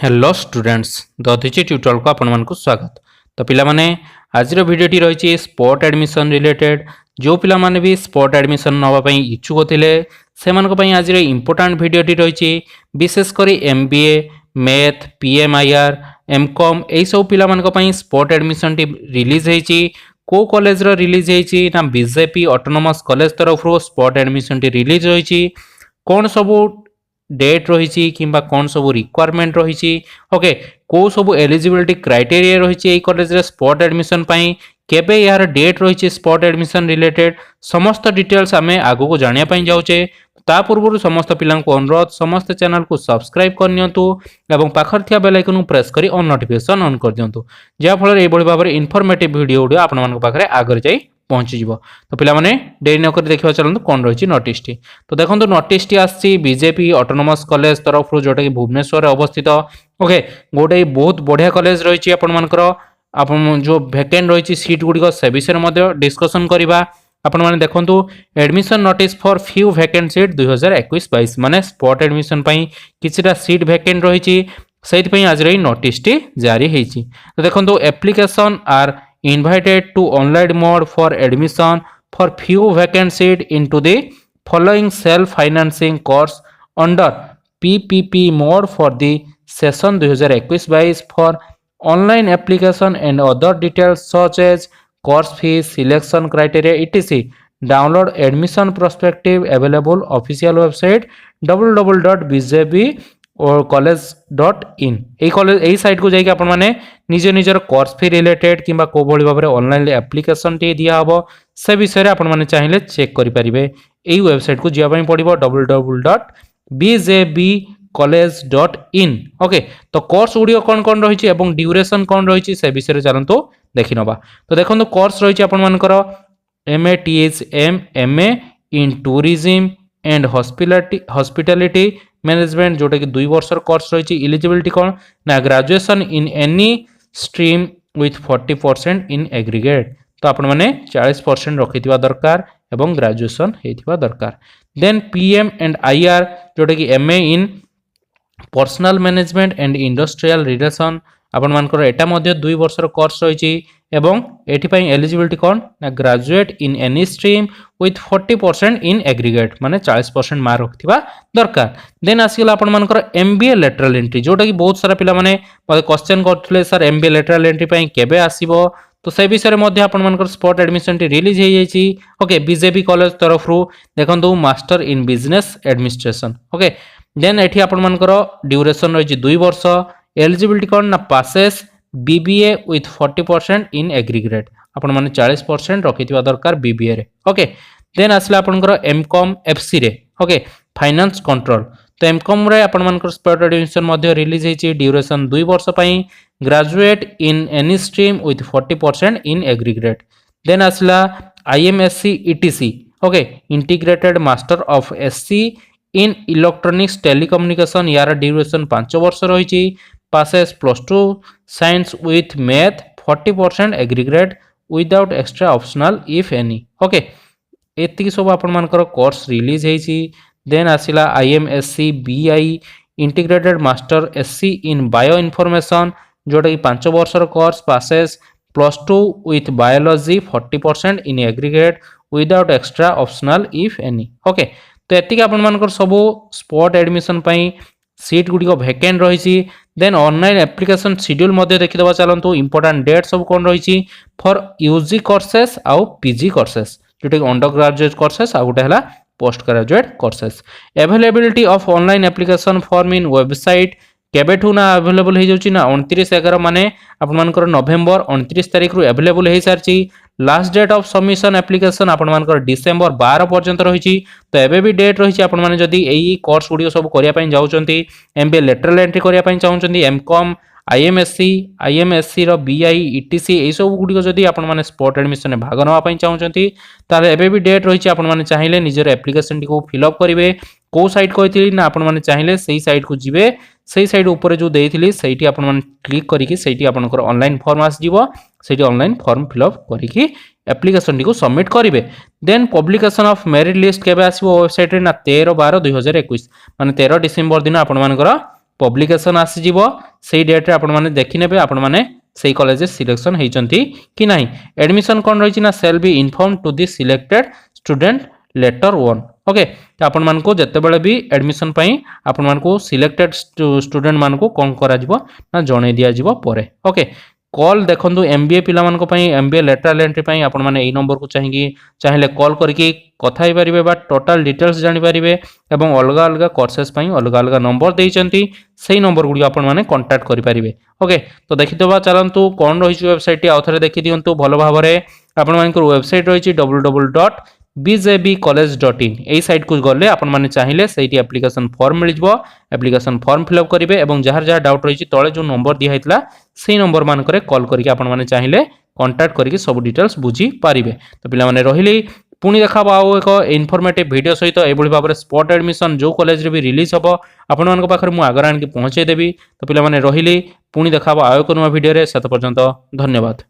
Hello students Dadhichi tutorial को आपण मानक स्वागत। तो पिला माने आज वीडियोटी रही स्पोर्ट एडमिशन रिलेटेड जो पिला माने भी स्पोर्ट एडमिशन नवा पई इच्छुक थिले सेमानक पई आज इंपोर्टेंट वीडियोटी रही विशेषकर एमबीए मैथ पीएमआईआर एमकॉम एई सब पिला मानक पई स्पोर्ट एडमिशन टी रिलीज हेची को कॉलेज रो रिलीज हेची ना बीजेपी ऑटोनोमस कॉलेज तरफ रो स्पोर्ट एडमिशन टी रिलीज होईची कौन सबू डेट रही किंबा कौन सब रिक्वायरमेंट रही ओके को सब एलिजिबिलिटी क्राइटेरिया रही कॉलेज रे स्पॉट एडमिशन पाई केबे यार डेट रही स्पॉट एडमिशन रिलेटेड समस्त डिटेल्स आमे आगो को जानिया पाई जाउचे ता पूर्व समस्त पिला अनुरोध समस्त चैनल को सब्सक्राइब करनियंतु एवं पाखर थिया बेल आइकन प्रेस करी ऑन नोटिफिकेशन ऑन कर दियंतु जा फल ए बड़ी भाबरे इन्फॉर्मेटिव वीडियो आपण मानक पाखरे आगर जाई पहुँचीज। तो पे डेरी नक देखा चलते कौन रही नोटिस टी तो देखो नोटिस टी आसी बीजेपी ऑटोनोमस कॉलेज तरफ जोटा कि भुवनेश्वर अवस्थित ओके गोटे बहुत बढ़िया कॉलेज रही आप जो वैकेंट रही सीट गुड़िक से विषय डिस्कसन करवा आपण मैंने देखो admission notice for few vacant seat 2021-22 माने स्पॉट एडमिशन किछिटा सीट वैकेंट रही से आज रही नोटिस टी जारी होती। तो देखो application are invited to online mode for admission for few vacant seat into the following self financing course under PPP mode for the session 2021-22 for online application and other details such as course fees selection criteria etc download admission prospective available official website www.bjb और college.in college यही site को जाइए आपण माने निज निजर course fee related किंबा को भली भाबरे ऑनलाइन एप्लिकेशन टी दिया हबो से विषय रे आपण माने चाहिले चेक करि परिबे एही वेबसाइट को जिया पई पड़िबो www.bjbcollege.in ओके। तो कोर्स गुडियो कोन कोन रहिछि एवं ड्यूरेशन कोन रहिछि से विषय रे जानंतो देखि नबा। तो देखंतो कोर्स रहिछि आपण मानकर MATHM MA in tourism and hospitality management जोटा कि 2 वर्षर कोर्स रही एलिजिबिलिटी कौन ना graduation in any stream with 40% in aggregate तो आपण माने 40% रखिथिबा दरकार एवं ग्रेजुएशन हेथिबा दरकार। देन पीएम एंड आईआर जोटा कि MA in personal management and industrial relation आपण मानकर एटा मध्ये 2 वर्षर कोर्स रही एवं एठी पई एलिजिबिलिटी कौन ना graduate in any stream with 40% in aggregate माने 40% मार्क रखिथिबा दरकार। देन आसीला आपण मानकर एमबीए लेटरल एंट्री जोटा कि बहुत सारा पिला माने क्वेश्चन करथले सर एमबीए लेटरल एंट्री पई केबे आसीबो तो से विषय मध्ये आपण मानकर स्पॉट एडमिशन टी रिलीज हे जाईची ओके बीजेपी कॉलेज तरफ रु देखंतु master in business administration okay. Then एठी आपण मानकर ड्यूरेशन रही 2 वर्ष एलिजिबिलिटी कौन ना passes BBA with 40% in aggregate आपण माने 40% रखिथिबा दरकार बीबीए रे ओके। देन आसला आपनकर एमकॉम एफसी रे ओके फाइनेंस कंट्रोल तो एमकॉम रे आपण मानकर स्पॉट एडमिशन मध्ये रिलीज हेची ड्यूरेशन 2 वर्ष पई graduate in any stream with 40% in aggregate. Then आसला IMSc ETC okay integrated master of SC in electronics telecommunication यार ड्यूरेशन 5 वर्ष रही passes +2 science with math 40% aggregate without extra optional if any okay एति सब आपण मानकर कोर्स रिलीज हेची। Then आसिला IMSc BI integrated master SC in bio information जोटा कि 5 वर्षर course passes +2 with biology 40% in aggregate without extra optional if any okay. तो एति आपण मानकर सब स्पॉट एडमिशन पई सीट गुडी को वैकेंट रही। देन ऑनलाइन एप्लिकेशन शेड्यूल मध्ये देखिदबा चलंतु इंपोर्टेंट डेट सब कोन रही फॉर यूजी कोर्सेस आउ पीजी कोर्सेस जोटा कि अंडर ग्रेजुएट कोर्सेस आ गोटे हला post graduate courses. Availability of online application form in website केबेठू ना अवेलेबल हो जाउची ना 29/11 माने आपण मानकर नवेम्बर 29 तारिख रु अवेलेबल हो सारची। Last date of submission application आपण मानकर डिसेंबर 12 पर्यंत रही। तो एबे भी डेट रही आपण माने जदी एई कोर्स गुडी सब करिया पई जाउचंती एमबीए लेटरल एंट्री करिया पई चाहुचंती एमकॉम आईएमएससी रो बीआई ईटीसी ए सब गुडी को जदी आपण माने स्पॉट एडमिशन में भाग नवा पई चाहुचंती ताले एबे भी डेट रही आपण माने चाहिले निजर एप्लिकेशन टी को फिल अप करिवे को साइट कहथिली ना आपण माने चाहिले सेही साइट को जिवे सेही साइट ऊपर जो देइथिली सेहीटी आपण माने क्लिक करिकि सेहीटी आपनकर ऑनलाइन फॉर्म आस जीवो सेहीटी ऑनलाइन फॉर्म फिल अप करिकि एप्लिकेशन टी को सबमिट करिवे। Then publication of merit list केबे आसीबो वेबसाइट रे ना 13/12/2021 माने 13 डिसेंबर दिन आपण मानकर पब्लिकेशन आसीजिव सेई डेट रे आपण माने देखि नेबे आपण माने सेई कॉलेज सिलेक्शन हेचंती कि नाही। एडमिशन कोन रहिछि ना shall be inform to the selected student later 1 okay. तो आपण मान को जते बेले भी एडमिशन पई आपण मान को सिलेक्टेड स्टूडेंट मान को कोन करा जिवो ना जणे दिया जिवो परे ओके। कॉल देखंतु एमबीए पिला मान को पई एमबीए लेटरल एंट्री पई आपण माने एई नंबर को चाहिले कॉल करके कथा ही परिबे बा टोटल डिटेल्स जानि परिबे एवं अलगा अलगा कोर्सेस पई अलगा अलगा नंबर देइचंती सेही नंबर गुडी आपण माने कांटेक्ट करि परिबे ओके। तो देखितबा चलंतु कोन रहिछि वेबसाइट आउथरे देखि दियंतु भलो भाबरे आपण मान को वेबसाइट रहिछि www.bjbcollege.in एई साइट को गले आपण माने चाहिले सेठी एप्लीकेशन फॉर्म मिल जबो एप्लीकेशन फॉर्म फिल अप करिवे एवं जहार जहार डाउट रहिछि तळे जो नंबर दिया हितला सेही नंबर मान करे कॉल करके आपण माने चाहिले कांटेक्ट करके सब डिटेल्स बुझी पारिबे। तो पिला माने रहिले पुणी देखा आउ एक इनफॉर्मेटिव वीडियो सहित एभली भाव में स्पॉट एडमिशन जो कॉलेज रे भी रिलीज हम आपण मान पाखरे मु आगर आनिक पहुंचे देबी। तो पिला माने रहिले पुणी देखा आउ एक नुआ वीडियो रे सेत पर्यंत धन्यवाद।